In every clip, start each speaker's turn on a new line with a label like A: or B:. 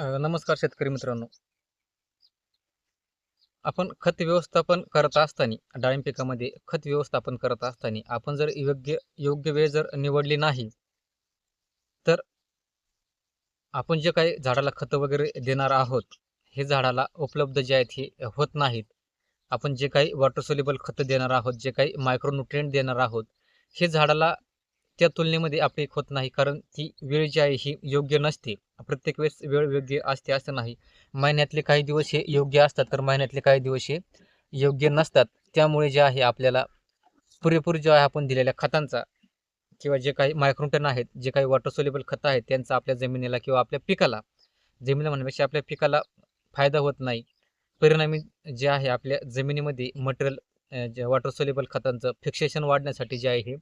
A: नमस्कार शेतकरी मित्रांनो. आपण खत व्यवस्थापन करत असताना डाळिंब पिकामध्ये खत व्यवस्थापन करत असताना आपण जर योग्य योग्य वेळ जर निवडली नाही, तर आपण जे काही झाडाला खतं वगैरे देणार आहोत, हे झाडाला उपलब्ध जे आहेत हे होत नाहीत. आपण जे काही वॉटर सोल्युबल खतं देणार आहोत, जे काही मायक्रोन्यूट्रिएंट देणार आहोत, हे झाडाला त्या तुलनेमध्ये अपीक होत नाही. कारण ती वेळ जी आहे ही योग्य नसते. प्रत्येक वेळेस वेळ योग्य असते असं नाही. महिन्यातले काही दिवस हे योग्य असतात, तर महिन्यातले काही दिवस हे योग्य नसतात. त्यामुळे जे आहे आपल्याला पुरेपूर जो आहे आपण दिलेल्या खतांचा किंवा जे काही मायक्रोन्यूट्रिएंट आहेत, जे काही वॉटर सोल्युबल खतं आहेत, त्यांचा आपल्या जमिनीला किंवा आपल्या पिकाला, जमिनीला म्हणण्यापेक्षा आपल्या पिकाला फायदा होत नाही. परिणामी जे आहे आपल्या जमिनीमध्ये मटेरियल जे वॉटर सोल्युबल खतांचं फिक्सेशन वाढण्यासाठी जे आहे हे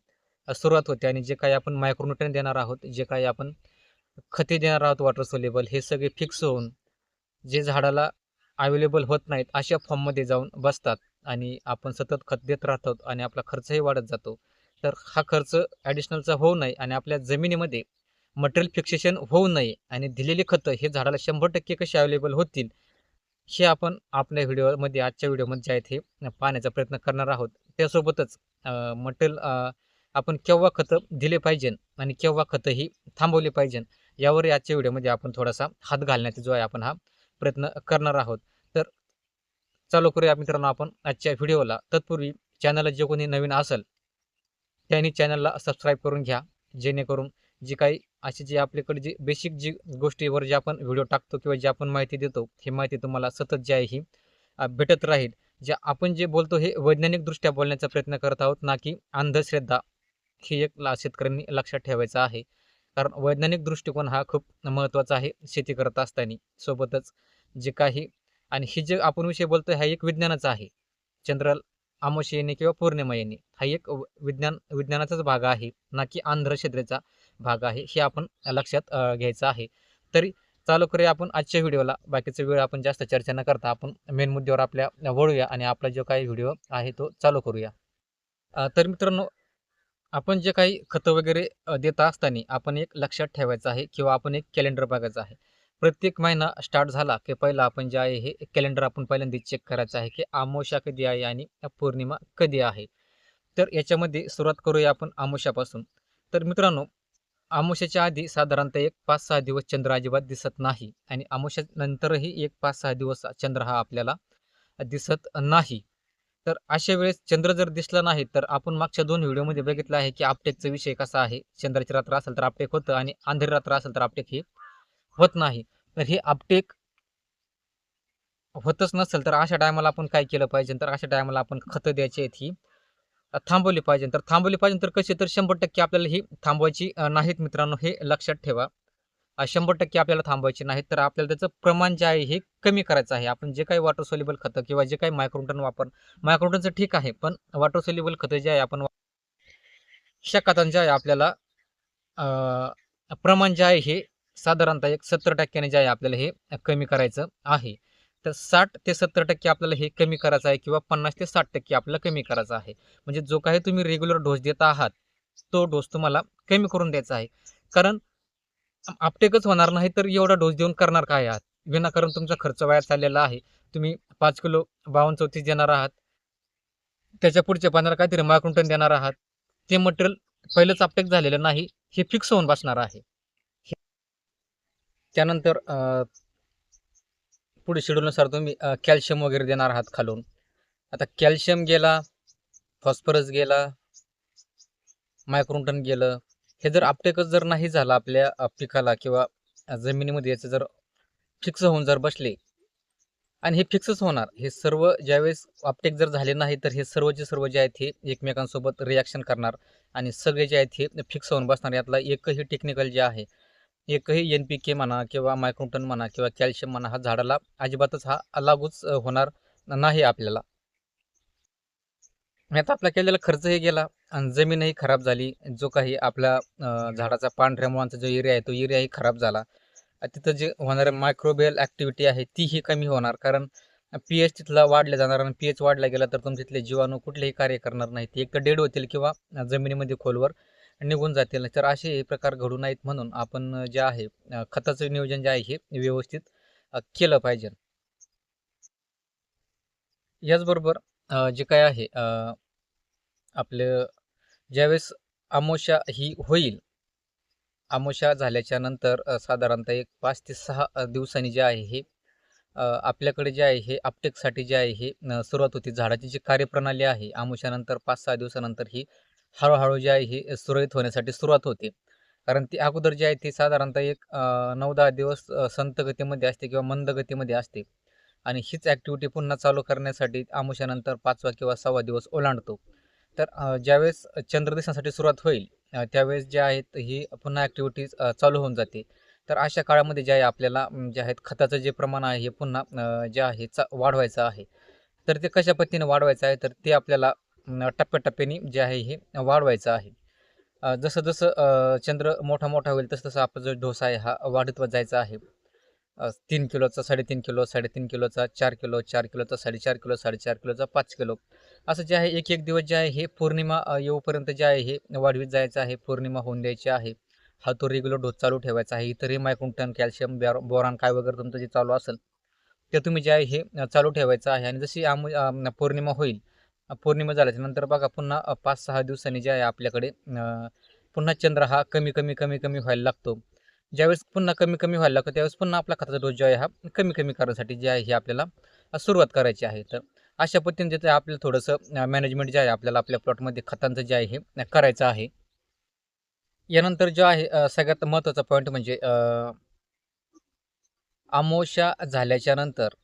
A: सुरुवात होते आणि जे काही आपण मायक्रोन्यूट्रिएंट देणार आहोत, जे काही आपण खते देणार आहोत वॉटर सोल्युबल, हे सगळे फिक्स होऊन जे झाडाला अवेलेबल होत नाहीत अशा फॉर्ममध्ये जाऊन बसतात आणि आपण सतत खत देत राहतो आणि आपला खर्चही वाढत जातो. तर हा खर्च ॲडिशनलचा होऊ नये आणि आपल्या जमिनीमध्ये मटेरियल फिक्सेशन होऊ नये आणि दिलेली खतं हे झाडाला 100% कशी अवेलेबल होतील, हे आपण आपल्या व्हिडिओमध्ये आजच्या व्हिडिओमध्ये जे आहेत हे पाहण्याचा प्रयत्न करणार आहोत. त्यासोबतच मटेरियल आपण केव्हा खतं दिले पाहिजे आणि केव्हा खतं ही थांबवली पाहिजे, यावरही आजच्या व्हिडिओमध्ये आपण थोडासा हात घालण्याचा जो आहे आपण हा प्रयत्न करणार आहोत. तर चालू करूया मित्रांनो आपण आजच्या व्हिडिओला. तत्पूर्वी चॅनलला जे कोणी नवीन असेल त्यांनी चॅनलला सबस्क्राईब करून घ्या, जेणेकरून जी काही अशी जी आपल्याकडे जी बेसिक जी गोष्टीवर जे आपण व्हिडिओ टाकतो किंवा जी आपण माहिती देतो, ही माहिती तुम्हाला सतत जी आहे ही भेटत राहील. जे आपण जे बोलतो हे वैज्ञानिकदृष्ट्या बोलण्याचा प्रयत्न करत आहोत, ना की अंधश्रद्धा. ही एक शेतकऱ्यांनी लक्षात ठेवायचं आहे. कारण वैज्ञानिक दृष्टिकोन हा खूप महत्त्वाचा आहे शेती करत असताना. सोबतच जे काही आणि ही जे आपण विषय बोलतोय हा एक विज्ञानाचा आहे. चंद्र अमावास्या येणे किंवा पौर्णिमा येणे हा एक विज्ञानाचाच भाग आहे, ना की अंधश्रद्धेचा भाग आहे. हे आपण लक्षात घ्यायचं आहे. तरी चालू करूया आपण आजच्या व्हिडिओला. बाकीचा वेळ आपण जास्त चर्चा न करता आपण मेन मुद्द्यावर आपल्या वळूया आणि आपला जो काही व्हिडिओ आहे तो चालू करूया. तर मित्रांनो, आपण जे काही खतं वगैरे देत असताना आपण एक लक्षात ठेवायचं आहे किंवा आपण एक कॅलेंडर बघायचं आहे. प्रत्येक महिना स्टार्ट झाला की पहिलं आपण जे आहे हे कॅलेंडर आपण पहिल्यांदा चेक करायचं आहे की अमावस्या कधी आहे आणि पौर्णिमा कधी आहे. तर याच्यामध्ये सुरुवात करूया आपण अमावस्यापासून. तर मित्रांनो, अमावस्येच्या आधी साधारणतः एक 5-6 दिवस चंद्र अजिबात दिसत नाही आणि अमावस्येनंतरही एक 5-6 दिवस चंद्र हा आपल्याला दिसत नाही. तर अशा वेळेस चंद्र जर दिसला नाही, तर आपण मागच्या 2 व्हिडिओमध्ये बघितलं आहे, की अपटेकचा विषय कसा आहे. चंद्राची रात्र असेल तर अपटेक होतं आणि अंधारी रात्र असेल तर अपटेक हे होत नाही. तर हे अपटेक होतच नसेल, तर अशा टायमाला आपण काय केलं पाहिजे? तर अशा टायमाला आपण खतं द्यायची आहेत ही थांबवली पाहिजे. तर थांबवली पाहिजे तर कशी? तर 100% आपल्याला ही थांबवायची नाहीत मित्रांनो, हे लक्षात ठेवा. 100% आपल्याला थांबवायची नाहीत, तर आपल्याला त्याचं प्रमाण जे आहे हे कमी करायचं आहे. आपण जे काही वॉटर सोल्युबल खतं किंवा जे काही मायक्रोन्यूट्रनचं ठीक आहे, पण वॉटर सोल्युबल खतं जे आहे आपण अशा खतांचे आहे आपल्याला प्रमाण जे आहे हे साधारणतः एक 70% जे आहे आपल्याला हे कमी करायचं आहे. तर 60 ते 70% आपल्याला हे कमी करायचं आहे किंवा 50 ते 60% आपल्याला कमी करायचं आहे. म्हणजे जो काही तुम्ही रेग्युलर डोस देत आहात, तो डोस तुम्हाला कमी करून द्यायचा आहे. कारण अपटेकच होणार नाही तर एवढा डोस देऊन करणार काय आहात? विनाकारण तुमचा खर्च वाया चाललेला आहे. तुम्ही 5 किलो 52-34 देणार आहात. त्याच्या पुढच्या पानाला काहीतरी मायक्रोन्यूट्रन देणार आहात. ते मटेरियल पहिलंच अपटेक झालेलं नाही. हे फिक्स होऊन बसणार आहे. त्यानंतर पुढे शेड्यूलनुसार तुम्ही कॅल्शियम वगैरे देणार आहात खालून. आता कॅल्शियम गेला, फॉस्फरस गेला, मायक्रोन्यूट्रन गेलं. हे जर अपटेकच जर नाही झालं आपल्या पिकाला किंवा जमिनीमध्ये याचं जर फिक्स होऊन जर बसले आणि हे फिक्सच होणार. हे सर्व ज्यावेळेस अपटेक जर झाले नाही, तर हे सर्वचे सर्व जे आहेत हे एकमेकांसोबत रिएक्शन करणार आणि सगळे जे आहेत हे फिक्स होऊन बसणार. यातला एकही टेक्निकल जे आहे, एकही NPK म्हणा किंवा मायक्रोन्यूट्रन म्हणा किंवा कॅल्शियम म्हणा, हा झाडाला अजिबातच हा लागूच होणार नाही आपल्याला. आता आपला केलेला खर्चही गेला आणि जमीनही खराब झाली. जो काही आपला झाडाचा पांढऱ्या मुळांचा जो एरिया आहे, तो एरियाही खराब झाला. तिथं जे होणाऱ्या मायक्रोबियल ॲक्टिव्हिटी आहे तीही कमी होणार. कारण pH तिथला वाढला जाणार आणि pH वाढला गेला तर तुमच्या तिथले जीवाणू कुठलेही कार्य करणार नाहीत. एक तर डेड होतील किंवा जमिनीमध्ये खोलवर निघून जातील. तर असे प्रकार घडू नयेत म्हणून आपण जे आहे खताचं नियोजन जे आहे हे व्यवस्थित केलं पाहिजे. याचबरोबर जे काय आहे आपलं ज्यावेळेस अमावस्या ही होईल, अमावस्या झाल्याच्या नंतर साधारणतः एक 5 ते 6 दिवसांनी जे आहे हे आपल्याकडे जे आहे हे अपटेकसाठी जे आहे हे सुरुवात होती. झाडाची जी कार्यप्रणाली आहे अमावस्यानंतर 5-6 दिवसानंतर ही हळू जे आहे हे सुरळीत होण्यासाठी सुरुवात होते. कारण ती अगोदर जे आहे ती साधारणतः एक 9-10 दिवस संथ गतीमध्ये असते किंवा मंद गतीमध्ये असते आणि हीच ॲक्टिव्हिटी पुन्हा चालू करण्यासाठी अमावस्यानंतर 5वा किंवा 6वा दिवस ओलांडतो. तर ज्यावेळेस चंद्र दिसण्यासाठी सुरुवात होईल त्यावेळेस जे आहेत ही पुन्हा ॲक्टिव्हिटीज चालू होऊन जाते. तर अशा काळामध्ये जे आहे आपल्याला जे आहेत खताचं जे प्रमाण आहे हे पुन्हा जे आहे वाढवायचं आहे. तर ते कशा पद्धतीने वाढवायचं आहे तर ते आपल्याला टप्प्याटप्प्याने जे आहे हे वाढवायचं आहे. जसं-जसं चंद्र मोठा-मोठा होईल तसं-तसं आपला जो डोसा आहे हा वाढत जायचा आहे. 3 किलोचा 3.5 किलो, 3.5 किलोचा 4 किलो, 4 किलोचा 4.5 किलो, 4.5 किलोचा 5 किलो. असं जे आहे एक-एक दिवस जे आहे हे पौर्णिमा येऊपर्यंत जे आहे हे वाढवीत जायचं आहे. पौर्णिमा होऊन द्यायची आहे. हा तो रेग्युलर डोस चालू ठेवायचा आहे. इतरही मायक्रोन्यूटन, कॅल्शियम, बोरॉन काय वगैरे तुमचं जे चालू असेल, ते तुम्ही जे आहे हे चालू ठेवायचं आहे. आणि जशी पौर्णिमा होईल, पौर्णिमा झाल्याच्या नंतर बघा पुन्हा 5-6 दिवसांनी जे आहे आपल्याकडे पुन्हा चंद्र हा कमी-कमी व्हायला लागतो. ज्यावेळेस पुन्हा कमी-कमी व्हायला लागतो त्यावेळेस पुन्हा आपला खताचा डोस जो आहे हा कमी-कमी करण्यासाठी जे आहे हे आपल्याला सुरुवात करायची आहे. तर अशा पद्धतीने जे आपल्याला थोडंसं मॅनेजमेंट जे आहे आपल्याला आपल्या प्लॉटमध्ये खतांचं जे आहे हे करायचं आहे. यानंतर जे आहे सगळ्यात महत्त्वाचा पॉईंट म्हणजे अमावस्या झाल्याच्या नंतर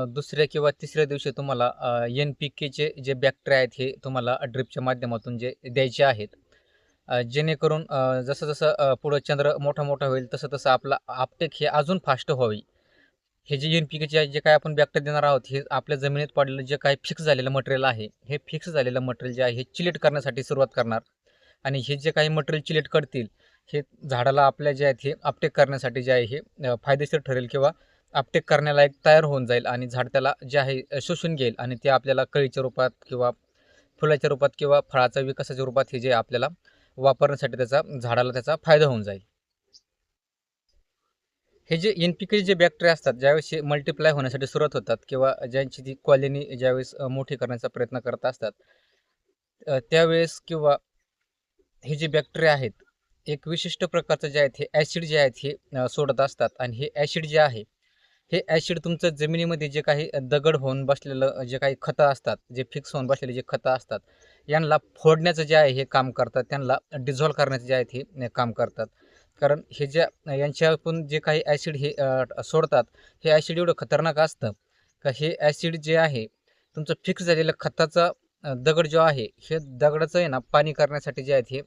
A: दुसऱ्या किंवा तिसऱ्या दिवशी तुम्हाला NPKचे जे बॅक्टेरिया आहेत हे तुम्हाला ड्रिपच्या माध्यमातून जे द्यायचे आहेत. जेणेकरून जसं-जसं पुढं चंद्र मोठा होईल तसं-तसं आपला अपटेक हे अजून फास्ट व्हावी. हे जे NPKचे जे काही आपण बॅक्टेरिया देणार आहोत हे आपल्या जमिनीत पडलेलं जे काही फिक्स झालेलं मटेरियल आहे, हे फिक्स झालेलं मटेरियल जे आहे हे चिलेट करण्यासाठी सुरुवात करणार आणि हे जे काही मटेरियल चिलेट करतील, हे झाडाला आपल्या जे आहेत हे अपटेक करण्यासाठी जे आहे हे फायदेशीर ठरेल किंवा अपटेक करण्याला एक तयार होऊन जाईल आणि झाड त्याला जे आहे शोषून घेईल आणि ते आपल्याला कळीच्या रूपात किंवा फुलाच्या रूपात किंवा फळाच्या विकासाच्या रूपात हे जे आपल्याला वापरण्यासाठी झाडाला त्याचा फायदा होऊन जाईल. हे जे NPK जे बॅक्टेरिया असतात ज्यावेळेस हे मल्टिप्लाय होण्यासाठी सुरुवात होतात किंवा ज्यांची ती कॉलनी ज्यावेळेस मोठी करण्याचा प्रयत्न करत असतात त्यावेळेस किंवा हे जे बॅक्टेरिया आहेत एक विशिष्ट प्रकारचं जे आहेत हे ॲसिड जे आहेत हे सोडत असतात आणि हे ॲसिड जे आहे हे ॲसिड तुमचं जमिनीमध्ये जे काही दगड होऊन बसलेलं जे काही खतं असतात, जे फिक्स होऊन बसलेले जे खतं असतात, यांना फोडण्याचं जे आहे हे काम करतात. त्यांना डिझॉल्व्ह करण्याचे जे आहेत हे काम करतात. कारण हे ज्या यांच्यातून जे काही ॲसिड हे सोडतात, हे ॲसिड एवढं खतरनाक असतं का हे ॲसिड जे आहे तुमचं फिक्स झालेलं खताचा दगड जो आहे, हे दगडाचं आहे ना पाणी करण्यासाठी जे आहेत हे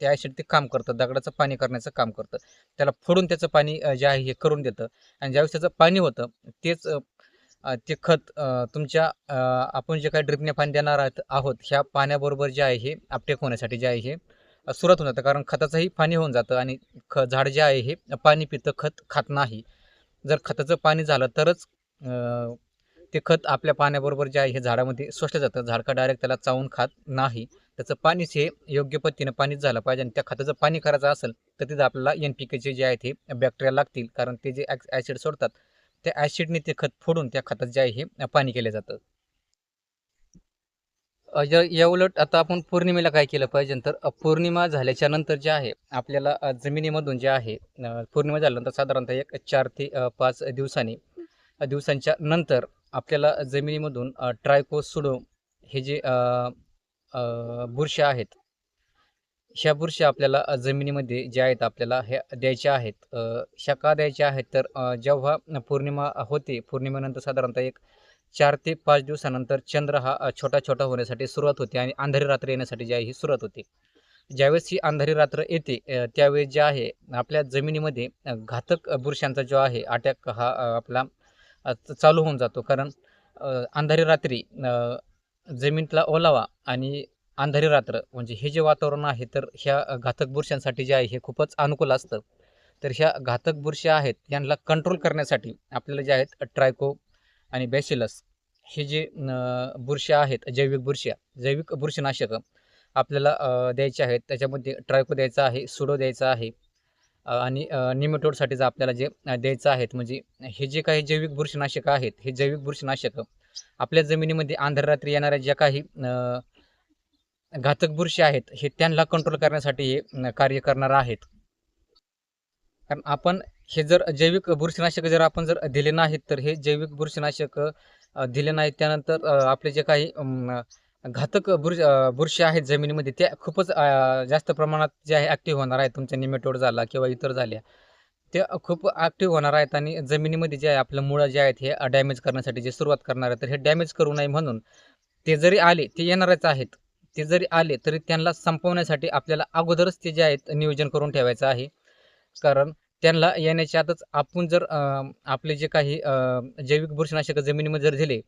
A: ते ॲसिड ते काम करतं. दगडाचं पाणी करण्याचं काम करतं. त्याला फोडून त्याचं पाणी जे आहे हे करून देतं आणि ज्यावेळेस त्याचं पाणी होतं तेच ते खत तुमच्या आपण जे काही ड्रिपने पाणी देणार आहोत ह्या पाण्याबरोबर जे आहे हे अपटेक होण्यासाठी जे आहे हे सुरुवात होऊन जातं. कारण खताचंही पाणी होऊन जातं आणि झाड जे आहे हे पाणी पितं, खत खात नाही. जर खताचं पाणी झालं तरच ते खत आपल्या पाण्याबरोबर जे आहे हे झाडामध्ये शोषलं जातं. झाड का डायरेक्ट त्याला चावून खात नाही. त्याचं पाणीच हे योग्य पद्धतीनं पाणीच झालं पाहिजे आणि त्या खताचं पाणी करायचं असेल तर तिथं आपल्याला NPKचे जे आहेत हे बॅक्टेरिया लागतील. कारण ते जे ॲसिड सोडतात त्या ॲसिडने ते खत फोडून त्या खतात जे आहे हे पाणी केलं जातं. या उलट आता आपण पौर्णिमेला काय केलं पाहिजे तर पौर्णिमा झाल्याच्या नंतर जे आहे आपल्याला जमिनीमधून जे आहे पौर्णिमा झाल्यानंतर साधारणतः एक 4 ते 5 दिवसांच्या नंतर आपल्याला जमिनीमधून ट्रायकोसुडो हे जे बुरशी आहेत ह्या बुरशी आपल्याला जमिनीमध्ये ज्या आहेत आपल्याला ह्या द्यायच्या आहेत. ह्या का द्यायच्या आहेत तर जेव्हा पौर्णिमा होते पौर्णिमेनंतर साधारणतः एक 4 ते 5 दिवसानंतर चंद्र हा छोटा होण्यासाठी सुरुवात होते आणि अंधारी रात्र येण्यासाठी जी आहे ही सुरुवात होते. ज्यावेळेस ही अंधारी रात्र येते त्यावेळेस जे आहे आपल्या जमिनीमध्ये घातक बुरशांचा जो आहे अटॅक हा आपला चालू होऊन जातो. कारण अंधारी रात्री जमिनीतला ओलावा आणि अंधारी रात्र म्हणजे हे जे वातावरण आहे तर ह्या घातक बुरशांसाठी जे आहे हे खूपच अनुकूल असतं. तर ह्या घातक बुरशी आहेत यांना कंट्रोल करण्यासाठी आपल्याला जे आहेत ट्रायको आणि बॅसिलस हे जे बुरशी आहेत जैविक बुरशी, जैविक बुरशीनाशक आपल्याला द्यायचे आहेत. त्याच्यामध्ये ट्रायको द्यायचा आहे, सुडो द्यायचा आहे आणि निमेटोडसाठीच आपल्याला जे द्यायचं आहेत. म्हणजे हे जे काही जैविक बुरशीनाशकं आहेत, हे जैविक बुरशीनाशकं आपल्या जमिनीमध्ये आंध्र रात्री येणाऱ्या ज्या काही घातक बुरशी आहेत, हे त्यांना कंट्रोल करण्यासाठी हे कार्य करणार आहेत. कारण आपण हे जर जैविक बुरशीनाशक जर आपण जर दिले नाहीत, तर हे जैविक बुरशीनाशक दिले नाहीत, त्यानंतर आपले जे काही घातक बुरशी आहेत जमिनीमध्ये, त्या खूपच जास्त प्रमाणात जे आहे ॲक्टिव्ह होणार आहेत. तुमच्या निमेटोड झाला किंवा इतर झाल्या, त्या खूप ॲक्टिव्ह होणार आहेत आणि जमिनीमध्ये जे आहे आपलं मुळं जे आहेत हे डॅमेज करण्यासाठी जे सुरुवात करणार आहेत. तर हे डॅमेज करू नये म्हणून ते जरी आले, ते येणारच आहेत. ते जरी आले तरी त्यांना संपवण्यासाठी आपल्याला अगोदरच ते जे आहेत नियोजन करून ठेवायचं आहे. कारण त्यांना येण्याच्या आतच आपण जर आपले जे काही जैविक बुरशीनाशक जमिनीमध्ये जर दिले,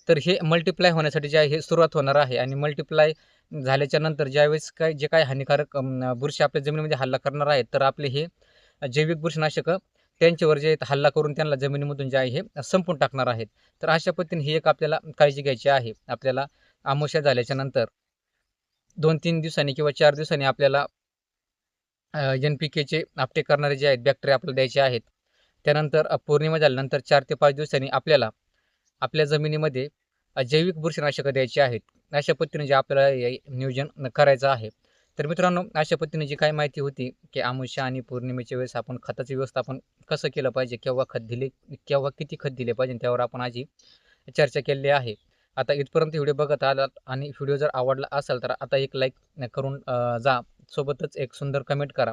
A: तर हे मल्टिप्लाय होण्यासाठी जे आहे हे सुरुवात होणार आहे आणि मल्टिप्लाय झाल्याच्या नंतर ज्यावेळेस जे काही हानिकारक बुरशी आपल्या जमिनीमध्ये हल्ला करणार आहेत, तर आपले हे जैविक बुरशीनाशकं त्यांच्यावर जे आहेत हल्ला करून त्यांना जमिनीमधून जे आहे हे संपवून टाकणार आहेत. तर अशा पद्धतीने ही एक आपल्याला काळजी घ्यायची आहे. आपल्याला अमावस्या झाल्याच्या नंतर 2-3 दिवसांनी किंवा 4 दिवसांनी आपल्याला NPKचे आपटे करणारे जे आहेत बॅक्टेरिया आपल्याला द्यायचे आहेत. त्यानंतर पौर्णिमा झाल्यानंतर 4 ते 5 दिवसांनी आपल्याला आपल्या जमिनीमध्ये जैविक बुरशीनाशकं द्यायची आहेत. अशा पद्धतीने जे आपल्याला हे नियोजन करायचं आहे. तर मित्रांनो, अशा पद्धतीने जी काही माहिती होती, की अमावस्या आणि पौर्णिमेच्या वेळेस आपण खताचे व्यवस्थापन कसं केलं पाहिजे, केव्हा खत दिले, केव्हा किती खत दिले पाहिजे, त्यावर आपण आज चर्चा केलेली आहे. आता इथपर्यंत व्हिडिओ बघत आलात आणि व्हिडिओ जर आवडला असेल, तर आता एक लाईक करून जा. सोबतच एक सुंदर कमेंट करा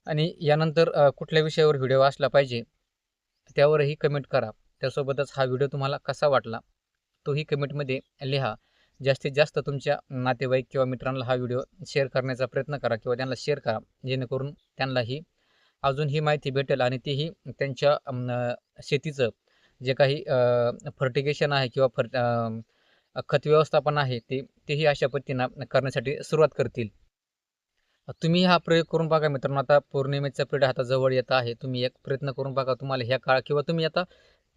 A: आणि यानंतर कुठल्या विषयावर व्हिडिओ असला पाहिजे, त्यावरही कमेंट करा. त्यासोबतच हा व्हिडिओ तुम्हाला कसा वाटला, तोही कमेंटमध्ये लिहा. जास्तीत जास्त तुमच्या नातेवाईक किंवा मित्रांना हा व्हिडिओ शेअर करण्याचा प्रयत्न करा किंवा त्यांना शेअर करा, जेणेकरून त्यांनाही अजून ही माहिती भेटेल आणि तेही त्यांच्या शेतीचं जे काही फर्टिगेशन आहे किंवा खत व्यवस्थापन आहे, तेही अशा पद्धतीनं करण्यासाठी सुरुवात करतील. तुम्ही हा प्रयोग करून बघा मित्रांनो. आता पौर्णिमेचा पिरियड आता जवळ येत आहे. तुम्ही एक प्रयत्न करून बघा. तुम्हाला ह्या काळ किंवा तुम्ही आता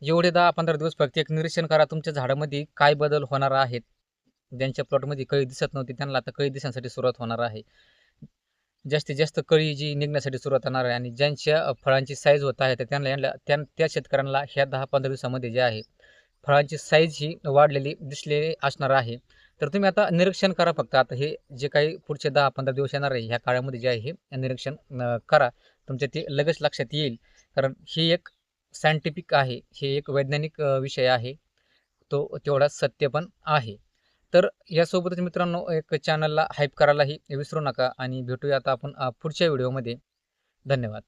A: एवढे 10-15 दिवस फक्त एक निरीक्षण करा तुमच्या झाडामध्ये काय बदल होणार आहेत. ज्यांच्या प्लॉटमध्ये कळी दिसत नव्हती त्यांना आता कळी दिसण्यासाठी सुरुवात होणार आहे. जास्तीत जास्त कळी जी निघण्यासाठी सुरुवात होणार आहे आणि ज्यांच्या फळांची साईज होत आहे तर त्या शेतकऱ्यांना ह्या 10-15 दिवसामध्ये जे आहे फळांची साईज ही वाढलेली दिसलेली असणार आहे. तर तुम्ही आता निरीक्षण करा फक्त. आता हे जे काही पुढचे 10-15 दिवस येणार आहे ह्या काळामध्ये जे आहे हे निरीक्षण करा. तुमच्या ते लगेच लक्षात येईल. कारण ही एक सायंटिफिक आहे. हे एक वैज्ञानिक विषय आहे. तो तेवढा सत्य पण आहे. तर यासोबतच मित्रांनो एक चॅनलला हाईप करायलाही विसरू नका आणि भेटूया आता आपण पुढच्या व्हिडिओमध्ये. धन्यवाद.